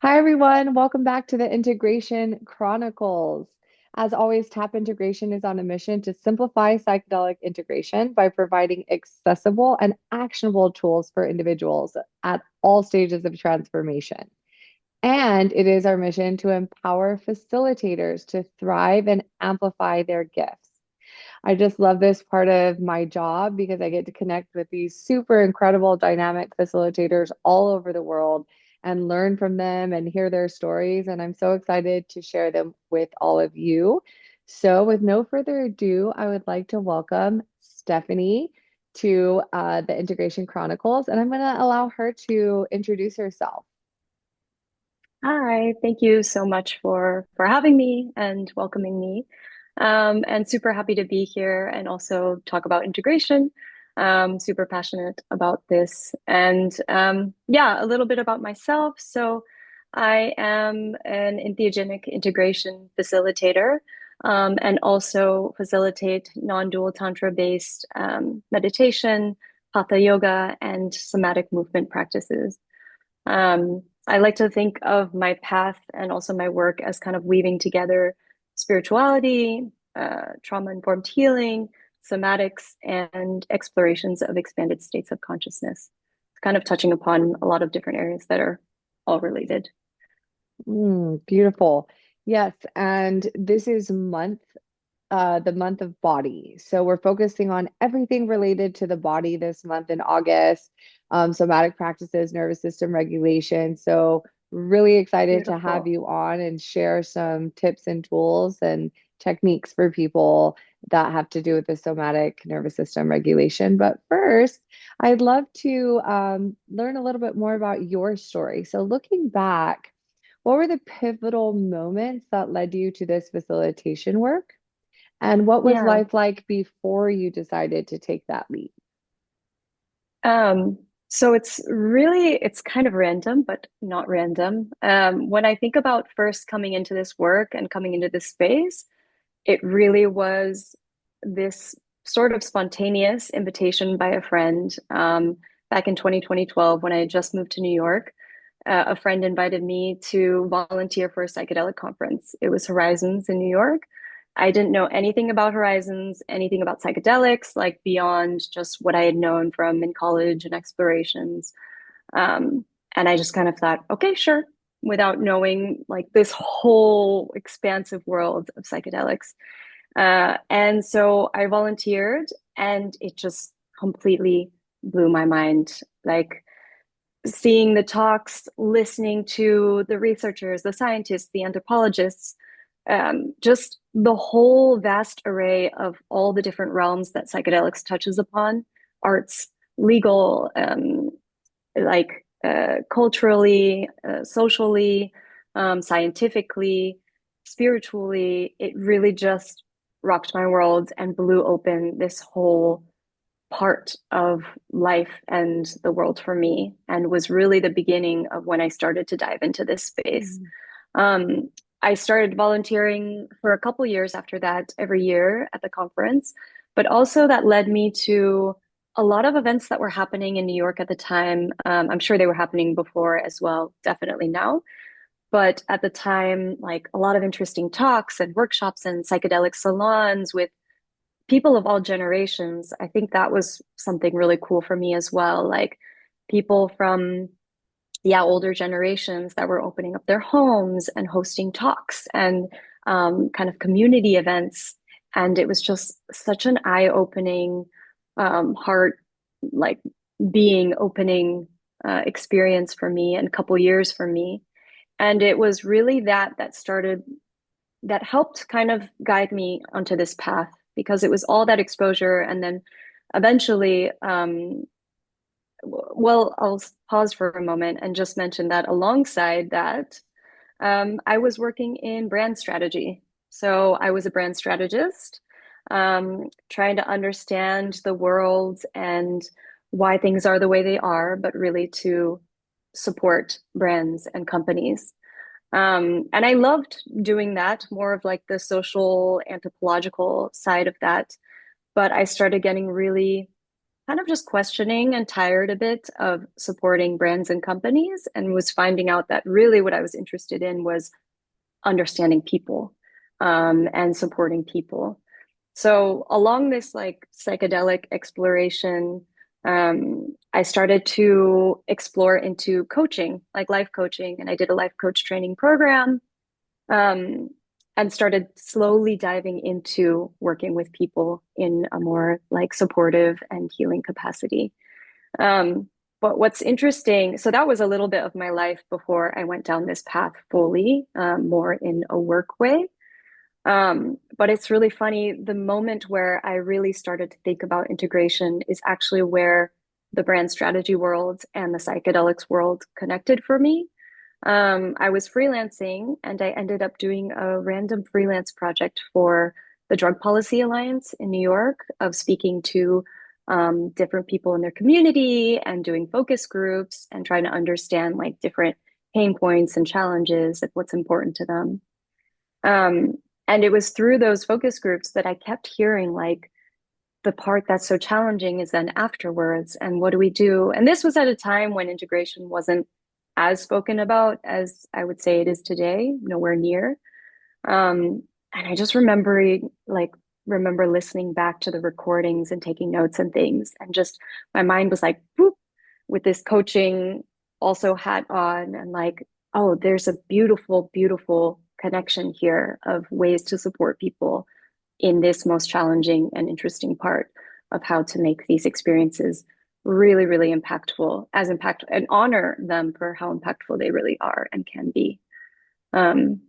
Hi, everyone. Welcome back to the Integration Chronicles. As always, TAP Integration is on a mission to simplify psychedelic integration by providing accessible and actionable tools for individuals at all stages of transformation. And it is our mission to empower facilitators to thrive and amplify their gifts. I just love this part of my job because I get to connect with these super incredible, dynamic facilitators all over the world and learn from them and hear their stories. And I'm so excited to share them with all of you. So, with no further ado, I would like to welcome Stephanie to the Integration Chronicles, and I'm going to allow her to introduce herself. Hi, thank you so much for having me and welcoming me. And super happy to be here and also talk about integration. Super passionate about this. And yeah, a little bit about myself. So I am an entheogenic integration facilitator, and also facilitate non-dual tantra-based meditation, hatha yoga, and somatic movement practices. I like to think of my path and also my work as kind of weaving together spirituality, trauma-informed healing, somatics, and explorations of expanded states of consciousness. It's kind of touching upon a lot of different areas that are all related. Beautiful. Yes, and this is the month of body. So we're focusing on everything related to the body this month in August, somatic practices, nervous system regulation. So really excited to have Beautiful. you on and share some tips and tools and techniques for people that have to do with the somatic nervous system regulation. But first, I'd love to learn a little bit more about your story. So looking back, what were the pivotal moments that led you to this facilitation work? And what was Yeah. life like before you decided to take that leap? Um, so it's kind of random, but not random. When I think about first coming into this work and coming into this space, it really was this sort of spontaneous invitation by a friend back in 2012 when I had just moved to New York. A friend invited me to volunteer for a psychedelic conference. It was Horizons in New York. I didn't know anything about Horizons, anything about psychedelics, like beyond just what I had known from in college and explorations. Um, and I just kind of thought, okay, sure, without knowing like this whole expansive world of psychedelics. And so I volunteered, and it just completely blew my mind. Like seeing the talks, listening to the researchers, the scientists, the anthropologists, just the whole vast array of all the different realms that psychedelics touches upon, arts, legal, culturally, socially, scientifically, spiritually. It really just rocked my world and blew open this whole part of life and the world for me, and was really the beginning of when I started to dive into this space. Mm. Um, I started volunteering for a couple years after that, every year at the conference, but also that led me to a lot of events that were happening in New York at the time. I'm sure they were happening before as well, definitely now. But at the time, like a lot of interesting talks and workshops and psychedelic salons with people of all generations. I think that was something really cool for me as well. Like people from, yeah, older generations that were opening up their homes and hosting talks and kind of community events. And it was just such an eye-opening, heart, like being opening experience for me and couple years for me. And it was really that helped kind of guide me onto this path because it was all that exposure. And then eventually, well, I'll pause for a moment and just mention that alongside that, I was working in brand strategy. So I was a brand strategist, trying to understand the world and why things are the way they are, but really to support brands and companies. And I loved doing that, more of like the social anthropological side of that. But I started getting really kind of just questioning and tired a bit of supporting brands and companies, and was finding out that really what I was interested in was understanding people, and supporting people. So along this like psychedelic exploration, I started to explore into coaching, like life coaching, and I did a life coach training program, um, and started slowly diving into working with people in a more like supportive and healing capacity. Um, but what's interesting, so that was a little bit of my life before I went down this path fully, more in a work way. But it's really funny. The moment where I really started to think about integration is actually where the brand strategy world and the psychedelics world connected for me. I was freelancing and I ended up doing a random freelance project for the Drug Policy Alliance in New York of speaking to different people in their community and doing focus groups and trying to understand like different pain points and challenges of what's important to them. Um, and it was through those focus groups that I kept hearing like the part that's so challenging is then afterwards. And what do we do? And this was at a time when integration wasn't as spoken about as I would say it is today, nowhere near. And I just remember listening back to the recordings and taking notes and things. And just my mind was like, whoop, with this coaching also hat on, and like, oh, there's a beautiful, beautiful connection here of ways to support people in this most challenging and interesting part of how to make these experiences really, really impactful, as impactful, and honor them for how impactful they really are and can be. Um,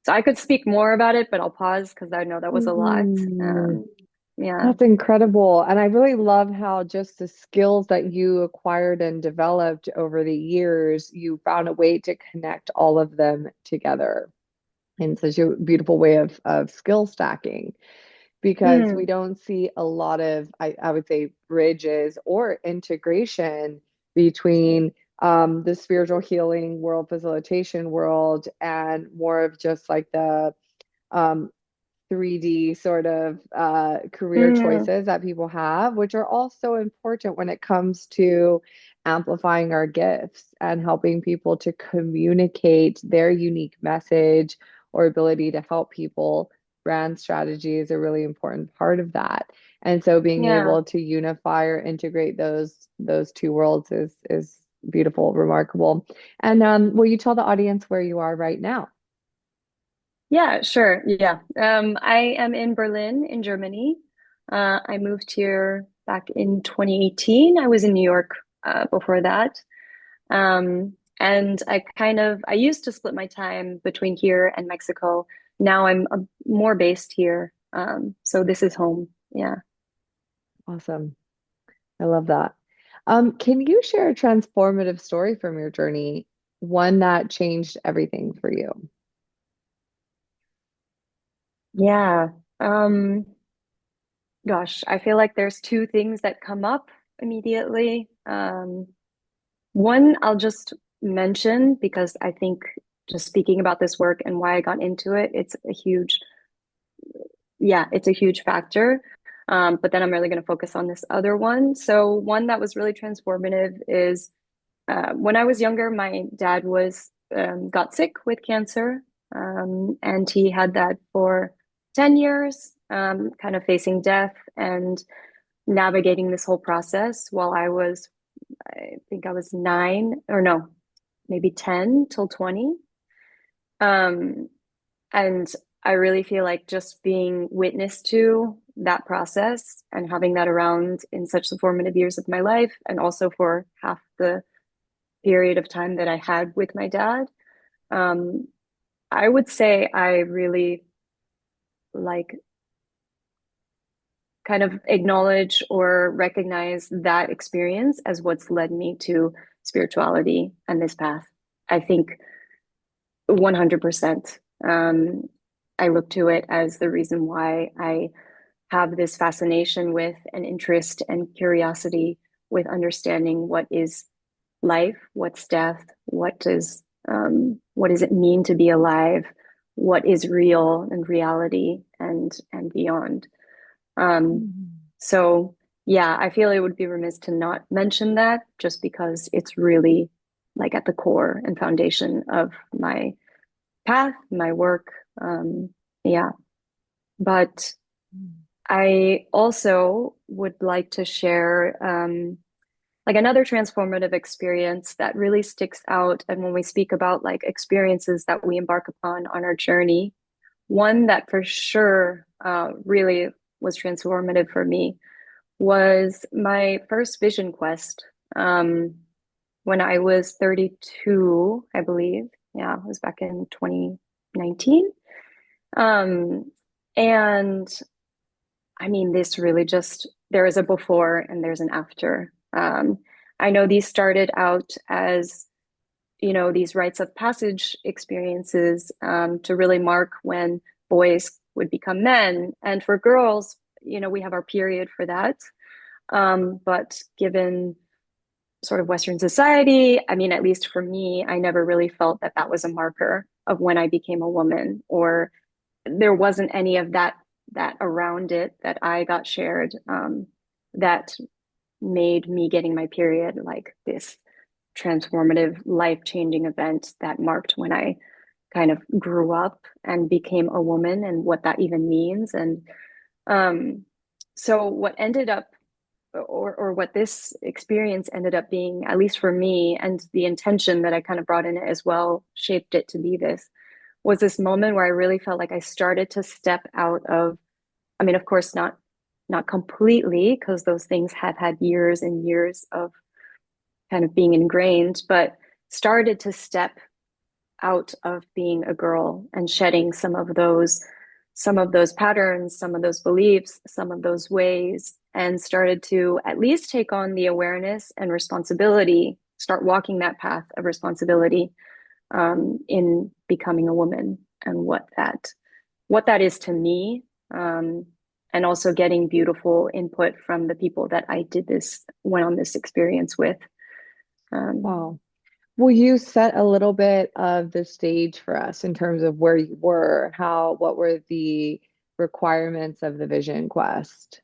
so I could speak more about it, but I'll pause because I know that was a lot. Mm, Yeah. that's incredible. And I really love how just the skills that you acquired and developed over the years, you found a way to connect all of them together in such a beautiful way of skill stacking. Because we Mm, don't see a lot of, I would say, bridges or integration between the spiritual healing world, facilitation world, and more of just like the um, 3D sort of career mm, choices that people have, which are also important when it comes to amplifying our gifts and helping people to communicate their unique message or ability to help people. Brand strategy is a really important part of that. And so being yeah. able to unify or integrate those two worlds is beautiful, remarkable. And will you tell the audience where you are right now? Yeah, sure. Yeah. I am in Berlin, in Germany. I moved here back in 2018. I was in New York before that. And I used to split my time between here and Mexico. Now I'm more based here. So this is home. Yeah. Awesome. I love that. Can you share a transformative story from your journey, one that changed everything for you? Yeah. Um, Gosh, I feel like there's two things that come up immediately. One I'll just mention because I think just speaking about this work and why I got into it, it's a huge factor. But then I'm really going to focus on this other one. So one that was really transformative is when I was younger, my dad was got sick with cancer, and he had that for 10 years, kind of facing death and navigating this whole process while I think I was nine, or no, maybe 10 till 20. Um, and I really feel like just being witness to that process and having that around in such the formative years of my life, and also for half the period of time that I had with my dad, um, I would say I really like kind of acknowledge or recognize that experience as what's led me to spirituality and this path. I think 100%. I look to it as the reason why I have this fascination with and interest and curiosity with understanding what is life, what's death, what does it mean to be alive, what is real and reality and beyond. Um, Mhm. so yeah, I feel it would be remiss to not mention that just because it's really like at the core and foundation of my path, my work. Um, yeah, but I also would like to share like another transformative experience that really sticks out. And when we speak about like experiences that we embark upon on our journey, one that for sure really was transformative for me was my first vision quest when I was 32, I believe. Yeah, it was back in 2019. Um, and I mean, this really just, there is a before and there's an after. I know these started out as, you know, these rites of passage experiences to really mark when boys would become men. And for girls, you know, we have our period for that. But given sort of Western society, I mean, at least for me, I never really felt that that was a marker of when I became a woman, or there wasn't any of that around it that I got shared that made me getting my period like this transformative, life-changing event that marked when I kind of grew up and became a woman and what that even means. And um, so what ended up or what this experience ended up being, at least for me, and the intention that I kind of brought in it as well, shaped it to be this, was this moment where I really felt like I started to step out of, I mean, of course, not completely, because those things have had years and years of kind of being ingrained, but started to step out of being a girl and shedding some of those patterns, some of those beliefs, some of those ways, and started to at least take on the awareness and responsibility, start walking that path of responsibility in becoming a woman and what that is to me, and also getting beautiful input from the people that I went on this experience with. Um, Wow. Will you set a little bit of the stage for us in terms of where you were, what were the requirements of the Vision Quest?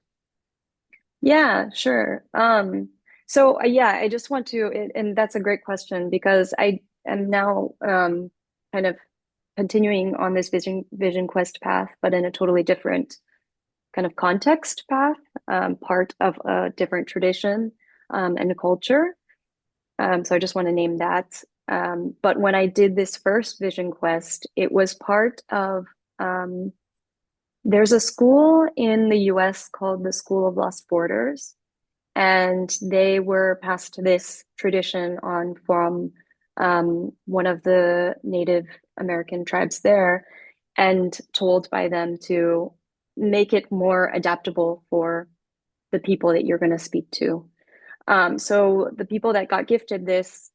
Yeah, sure. Yeah, I just want to, and that's a great question because I am now kind of continuing on this vision quest path, but in a totally different kind of context path, part of a different tradition and a culture. So I just want to name that. But when I did this first vision quest, it was part of um, there's a school in the US called the School of Lost Borders, and they were passed this tradition on from one of the Native American tribes there and told by them to make it more adaptable for the people that you're going to speak to. So the people that got gifted this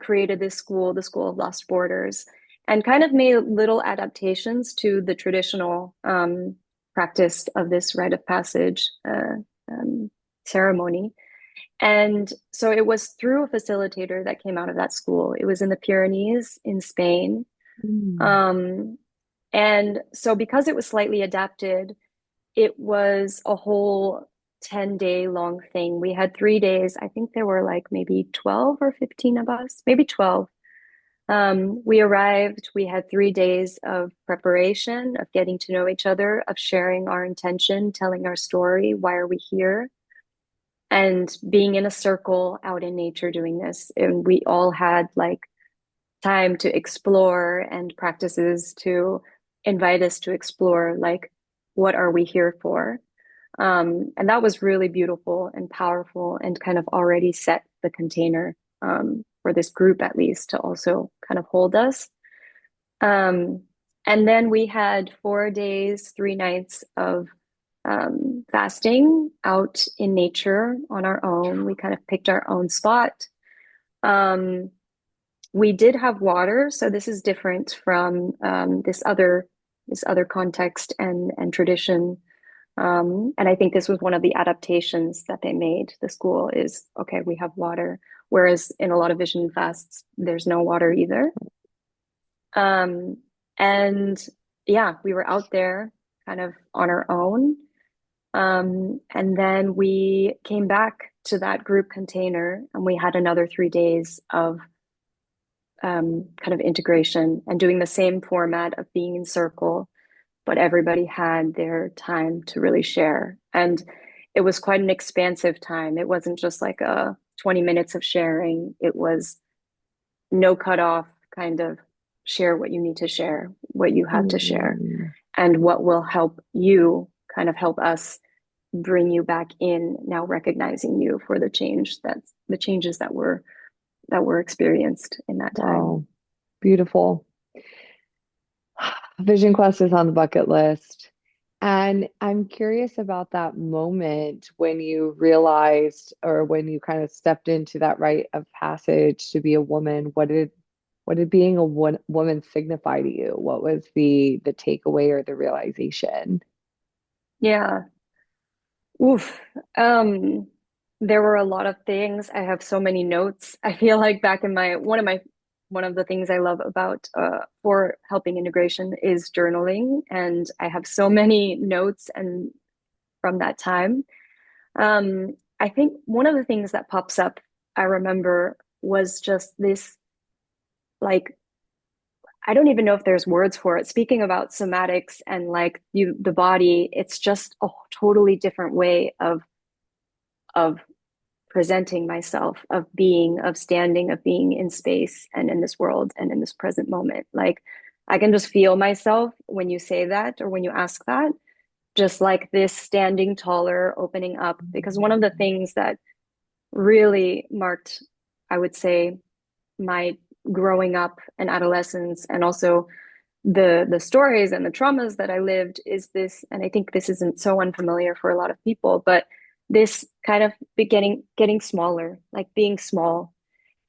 created this school, the School of Lost Borders, and kind of made little adaptations to the traditional practice of this rite of passage um, ceremony. And so it was through a facilitator that came out of that school. It was in the Pyrenees in Spain. Mm. Um, and so because it was slightly adapted, it was a whole 10-day long thing. We had 3 days. I think there were like maybe 12 or 15 of us, maybe 12. We arrived, we had 3 days of preparation, of getting to know each other, of sharing our intention, telling our story, why are we here, and being in a circle out in nature doing this. And we all had like time to explore and practices to invite us to explore, like, what are we here for? And that was really beautiful and powerful and kind of already set the container for this group, at least, to also kind of hold us. Um, and then we had 4 days, 3 nights of fasting out in nature on our own. We kind of picked our own spot. Um, we did have water, so this is different from this other context and tradition. And I think this was one of the adaptations that they made. The school is okay, we have water, whereas in a lot of vision fasts, there's no water either. And yeah, we were out there kind of on our own. And then we came back to that group container and we had another 3 days of kind of integration and doing the same format of being in circle, but everybody had their time to really share. And it was quite an expansive time. It wasn't just like a 20 minutes of sharing, it was no cutoff, kind of share what you need to share, what you have to share, Mm. and what will help you kind of help us bring you back in now, recognizing you for the changes that were experienced in that time. Wow, beautiful. Vision Quest is on the bucket list. And I'm curious about that moment when you realized or when you kind of stepped into that rite of passage to be a woman. What did being a woman signify to you? What was the takeaway or the realization? Yeah. Oof. Um, there were a lot of things. I have so many notes. I feel like back in one of the things I love about for helping integration is journaling, and I have so many notes and from that time. I think one of the things that pops up, I remember, was just this, like, I don't even know if there's words for it. Speaking about somatics and like the body, it's just a totally different way of presenting myself, of being, of standing, of being in space and in this world and in this present moment. Like I can just feel myself when you say that or when you ask that, just like this standing taller, opening up. Because one of the things that really marked, I would say, my growing up and adolescence and also the stories and the traumas that I lived is this, and I think this isn't so unfamiliar for a lot of people, but this kind of getting smaller, like being small.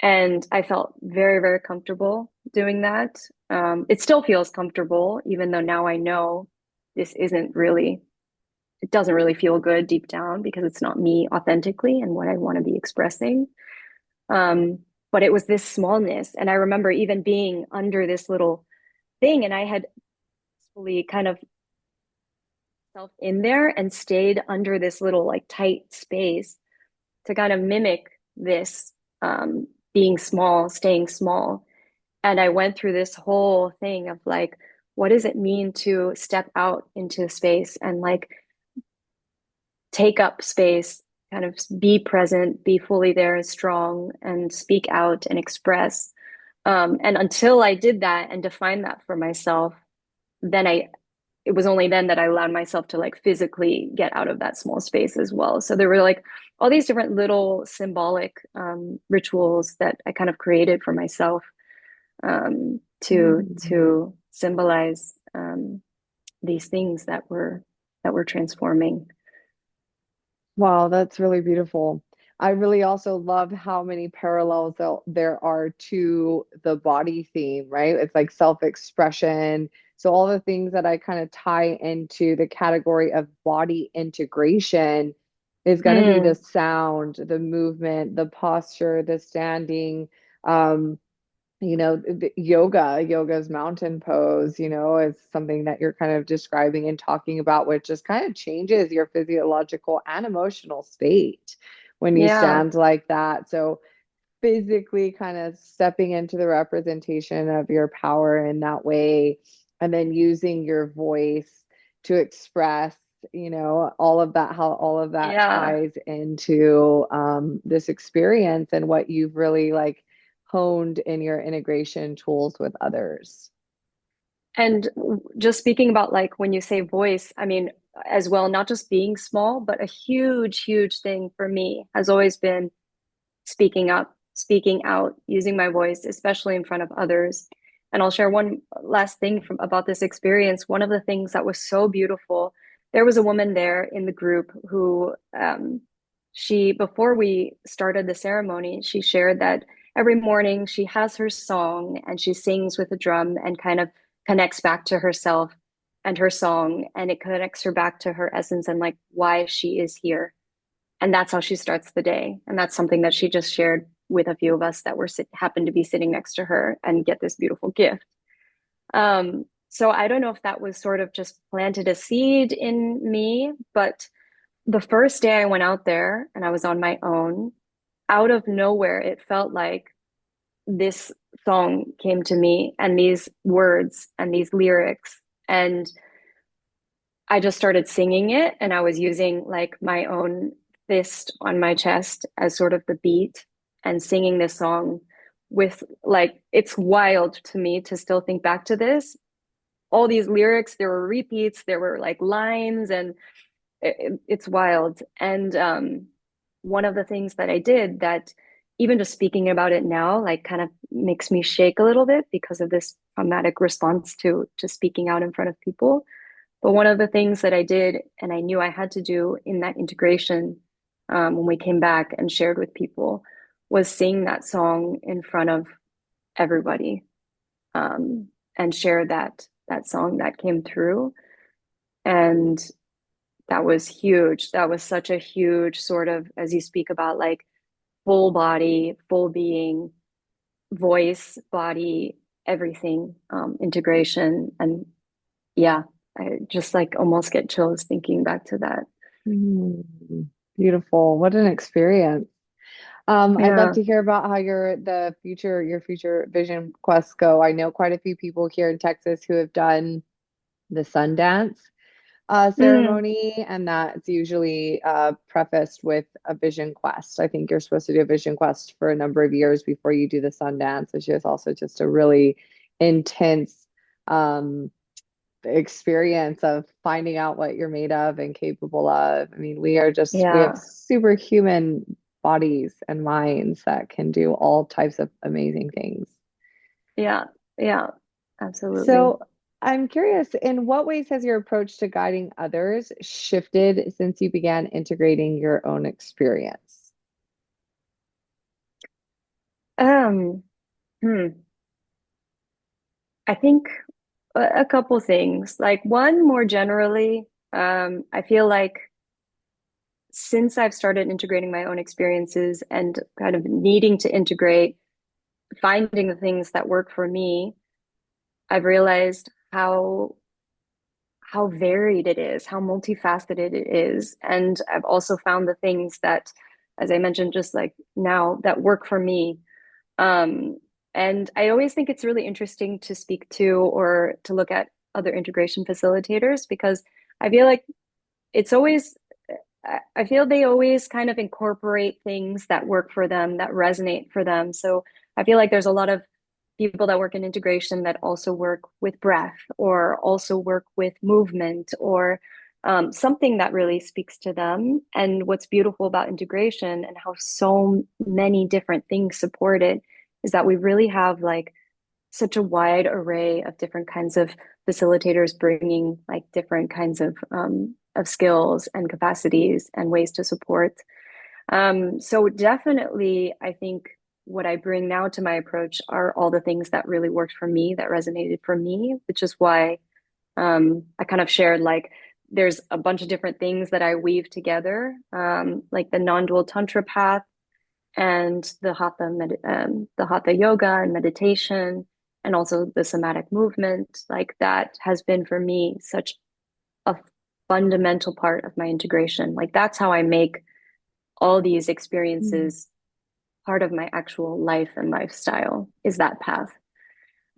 And I felt very, very comfortable doing that. It still feels comfortable, even though now I know this isn't really, it doesn't really feel good deep down because it's not me authentically and what I want to be expressing. Um, but it was this smallness. And I remember even being under this little thing, and I had fully kind of self in there and stayed under this little like tight space to kind of mimic this being small, staying small. And I went through this whole thing of like, what does it mean to step out into space and like take up space, kind of be present, be fully there, strong, and speak out and express. And until I did that and defined that for myself, then it was only then that I allowed myself to like physically get out of that small space as well. So there were like all these different little symbolic rituals that I kind of created for myself Mm. to symbolize these things that were transforming. Wow, that's really beautiful. I really also love how many parallels there are to the body theme, right? It's like self-expression. So all the things that I kind of tie into the category of body integration is going to be the Mm, sound, the movement, the posture, the standing. Um, yoga's mountain pose, is something that you're kind of describing and talking about, which just kind of changes your physiological and emotional state when you yeah. stand like that. So physically kind of stepping into the representation of your power in that way, and then using your voice to express, all of that, how all of that Yeah. ties into this experience and what you've really like honed in your integration tools with others. And just speaking about like when you say voice, I mean, as well, not just being small, but a huge, huge thing for me has always been speaking up, speaking out, using my voice, especially in front of others. And I'll share one last thing about this experience. One of the things that was so beautiful, there was a woman there in the group who, before we started the ceremony, she shared that every morning she has her song and she sings with a drum and kind of connects back to herself and her song, and it connects her back to her essence and like why she is here, and that's how she starts the day. And that's something that she just shared with a few of us that happened to be sitting next to her and get this beautiful gift. So I don't know if that was sort of just planted a seed in me, but the first day I went out there and I was on my own, out of nowhere, it felt like this song came to me and these words and these lyrics. And I just started singing it, and I was using like my own fist on my chest as sort of the beat and singing this song with like, it's wild to me to still think back to this. All these lyrics, there were repeats, there were like lines, and it's wild. And one of the things that I did that even just speaking about it now, like kind of makes me shake a little bit because of this traumatic response to speaking out in front of people. But one of the things that I did and I knew I had to do in that integration when we came back and shared with people was sing that song in front of everybody and share that song that came through. And that was huge. That was such a huge sort of, as you speak about, like full body, full being, voice, body, everything, integration. And yeah, I just like almost get chills thinking back to that. Mm, beautiful. What an experience. I'd love Yeah. to hear about how your future vision quests go. I know quite a few people here in Texas who have done the Sundance Mm, ceremony, and that's usually prefaced with a vision quest. I think you're supposed to do a vision quest for a number of years before you do the Sundance, which is also just a really intense um, experience of finding out what you're made of and capable of. I mean, we have yeah. superhuman bodies and minds that can do all types of amazing things. Yeah. Yeah. Absolutely. So I'm curious, in what ways has your approach to guiding others shifted since you began integrating your own experience? Um, hmm. I think a couple things. Like one, more generally, I feel like since I've started integrating my own experiences and kind of needing to integrate, finding the things that work for me, I've realized how varied it is, how multifaceted it is. And I've also found the things that, as I mentioned, just like now, that work for me. Um, and I always think it's really interesting to speak to or to look at other integration facilitators because I feel like it's always, I feel they always kind of incorporate things that work for them, that resonate for them. So I feel like there's a lot of people that work in integration that also work with breath or also work with movement or something that really speaks to them. And what's beautiful about integration and how so many different things support it is that we really have like such a wide array of different kinds of facilitators bringing like different kinds of skills and capacities and ways to support. So definitely, I think what I bring now to my approach are all the things that really worked for me, that resonated for me, which is why I kind of shared like there's a bunch of different things that I weave together, like the non-dual tantra path and the hatha yoga and meditation, and also the somatic movement. Like that has been for me such a fundamental part of my integration. Like that's how I make all these Mm. experiences part of my actual life and lifestyle is that path.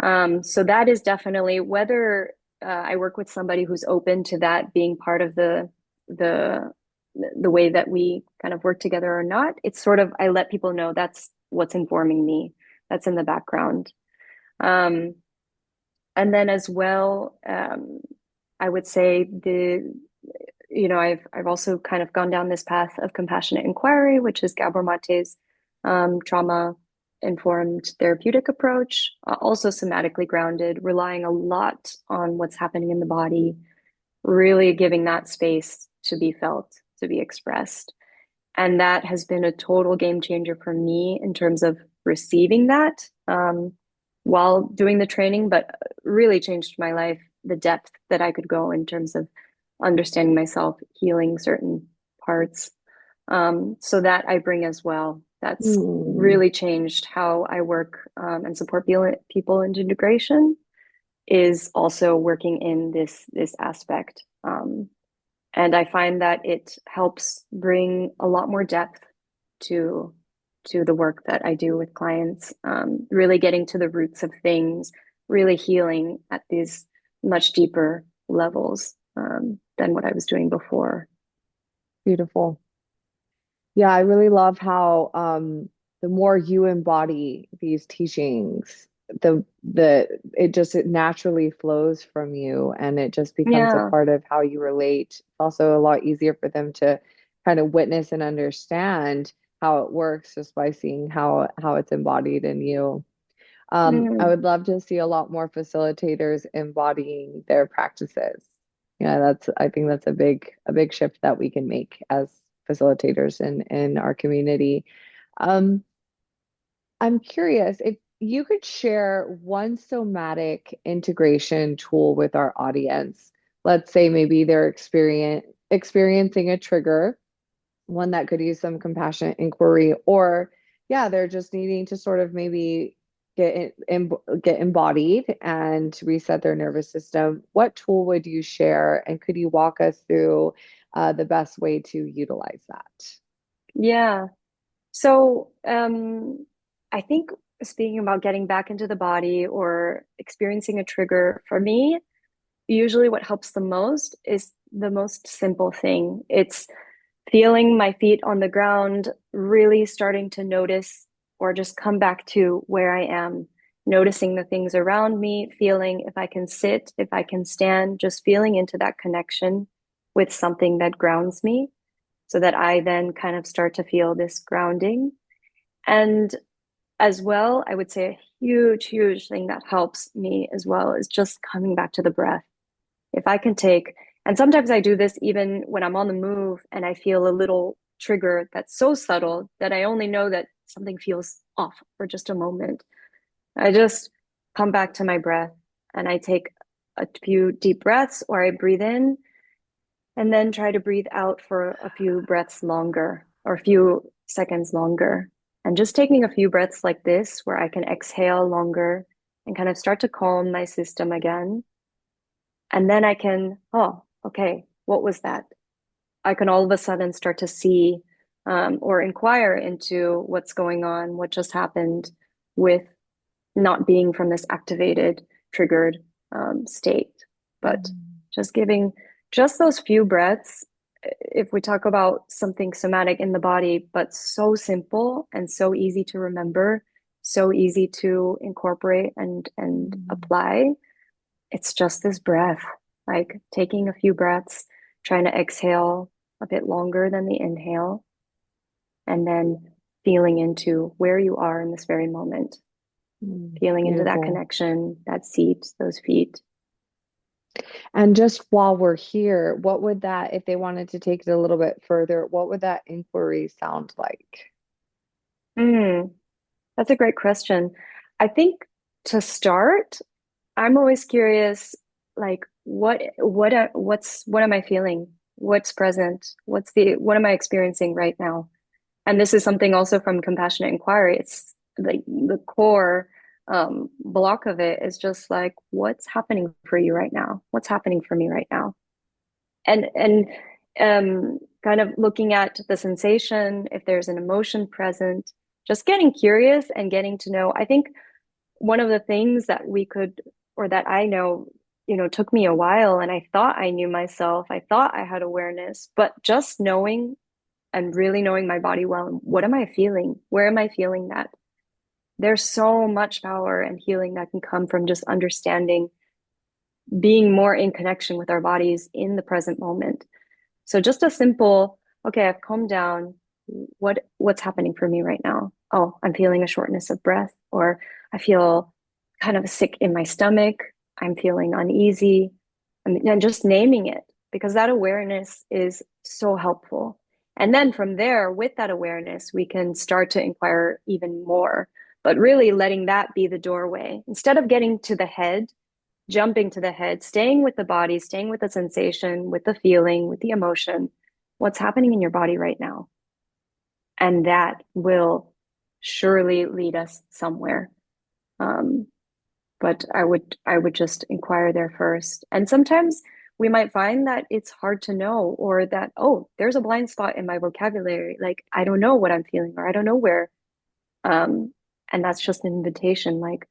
So that is definitely whether I work with somebody who's open to that being part of the the way that we kind of work together or not. It's sort of I let people know that's what's informing me. That's in the background. Um, and then as well, I would say I've also kind of gone down this path of compassionate inquiry, which is Gabor Mate's trauma informed therapeutic approach, also somatically grounded, relying a lot on what's happening in the body, really giving that space to be felt, to be expressed. And that has been a total game changer for me in terms of receiving that while doing the training, but really changed my life, the depth that I could go in terms of understanding myself, healing certain parts. So that I bring as well. That's Mm. really changed how I work and support people into integration is also working in this aspect. And I find that it helps bring a lot more depth to the work that I do with clients, really getting to the roots of things, really healing at these much deeper levels than what I was doing before. Beautiful. Yeah, I really love how the more you embody these teachings, the it naturally flows from you and it just becomes a Yeah. part of how you relate. It's also a lot easier for them to kind of witness and understand how it works just by seeing how it's embodied in you. I Mm. would love to see a lot more facilitators embodying their practices. Yeah, I think that's a big shift that we can make as facilitators in our community. Um, I'm curious if you could share one somatic integration tool with our audience. Let's say maybe they're experiencing a trigger, one that could use some compassionate inquiry, or yeah, they're just needing to sort of maybe get embodied and reset their nervous system. What tool would you share, and could you walk us through the best way to utilize that? Yeah. So, I think speaking about getting back into the body or experiencing a trigger, for me, usually what helps the most is the most simple thing. It's feeling my feet on the ground, really starting to notice or just come back to where I am, noticing the things around me, feeling if I can sit, if I can stand, just feeling into that connection with something that grounds me so that I then kind of start to feel this grounding. And as well, I would say a huge, huge thing that helps me as well is just coming back to the breath. If I can take, and sometimes I do this even when I'm on the move and I feel a little trigger that's so subtle that I only know that something feels off for just a moment. I just come back to my breath and I take a few deep breaths or I breathe in and then try to breathe out for a few breaths longer or a few seconds longer. And just taking a few breaths like this, where I can exhale longer and kind of start to calm my system again. And then I can, oh, okay, what was that? I can all of a sudden start to see or inquire into what's going on, what just happened with not being from this activated, triggered state. But Mm. just giving just those few breaths, if we talk about something somatic in the body, but so simple and so easy to remember, so easy to incorporate and Mm. apply, it's just this breath, like taking a few breaths, trying to exhale a bit longer than the inhale, and then feeling into where you are in this very moment, feeling into that Beautiful. connection, that seat, those feet. And just while we're here, what would that, if they wanted to take it a little bit further, what would that inquiry sound like? Mm, that's a great question. I think to start, I'm always curious, like what am I feeling? What's present? What am I experiencing right now? And this is something also from compassionate inquiry. It's like the core block of it is just like, what's happening for you right now? What's happening for me right now? And kind of looking at the sensation, if there's an emotion present, just getting curious and getting to know. I think one of the things that we could, or that I know, took me a while, and I thought I knew myself. I thought I had awareness, but just knowing and really knowing my body well, and what am I feeling? Where am I feeling that? There's so much power and healing that can come from just understanding, being more in connection with our bodies in the present moment. So just a simple, okay, I've calmed down. What's happening for me right now? Oh, I'm feeling a shortness of breath, or I feel kind of sick in my stomach. I'm feeling uneasy. And just naming it, because that awareness is so helpful. And then from there, with that awareness, we can start to inquire even more, but really letting that be the doorway. Instead of getting to the head, jumping to the head, staying with the body, staying with the sensation, with the feeling, with the emotion, what's happening in your body right now. And that will surely lead us somewhere. Um, but I would just inquire there first. And sometimes we might find that it's hard to know, or that, oh, there's a blind spot in my vocabulary. Like, I don't know what I'm feeling, or I don't know where. Um, and that's just an invitation, like,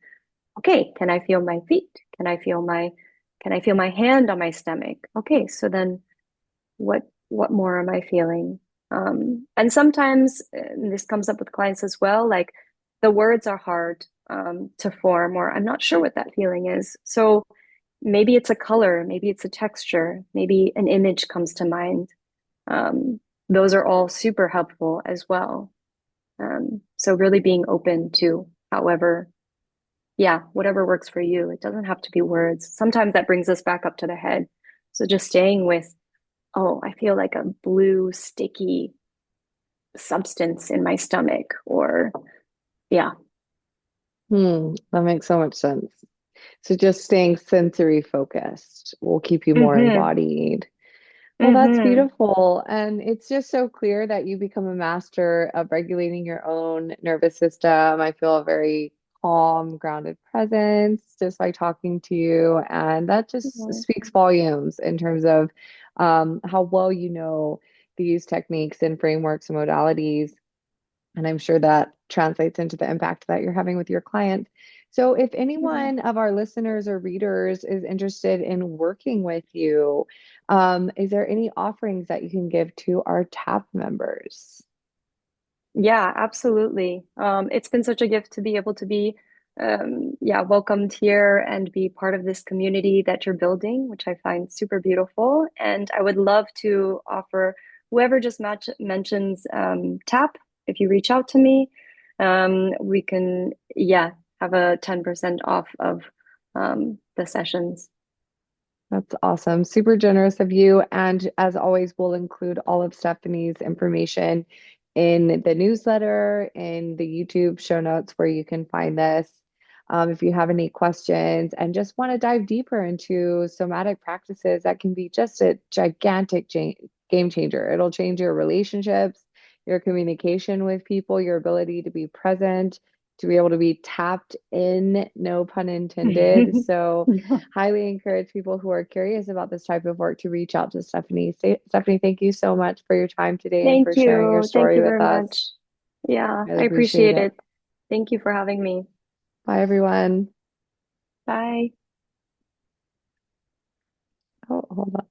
okay, can I feel my feet? Can I feel my hand on my stomach? Okay, so then what more am I feeling? And sometimes, and this comes up with clients as well, like the words are hard to form, or I'm not sure what that feeling is. So maybe it's a color, maybe it's a texture, maybe an image comes to mind. Um, those are all super helpful as well. So really being open to however, yeah, whatever works for you. It doesn't have to be words. Sometimes that brings us back up to the head. So just staying with, oh, I feel like a blue, sticky substance in my stomach, or yeah. That makes so much sense. So just staying sensory focused will keep you more Mm-hmm. embodied. Well, that's Mm-hmm. beautiful. And it's just so clear that you become a master of regulating your own nervous system. I feel a very calm, grounded presence just by talking to you. And that just speaks volumes in terms of how well you know these techniques and frameworks and modalities. And I'm sure that translates into the impact that you're having with your clients. So, if Yeah. anyone of our listeners or readers is interested in working with you, is there any offerings that you can give to our TAP members? Yeah, absolutely. It's been such a gift to be able to be, yeah, welcomed here and be part of this community that you're building, which I find super beautiful. And I would love to offer whoever just mentions TAP, if you reach out to me, we can, yeah, have a 10% off of the sessions. That's awesome. Super generous of you. And as always, we'll include all of Stephanie's information in the newsletter, in the YouTube show notes where you can find this. If you have any questions and just want to dive deeper into somatic practices, that can be just a gigantic game changer. It'll change your relationships, your communication with people, your ability to be present, to be able to be tapped in, no pun intended. So, highly encourage people who are curious about this type of work to reach out to Stephanie. Stephanie, thank you so much for your time today and Thank for sharing your you. Thank story you with very us. much. Yeah, I I appreciate appreciate it. it. Thank you for having me. Bye, everyone. Bye. Oh, hold on.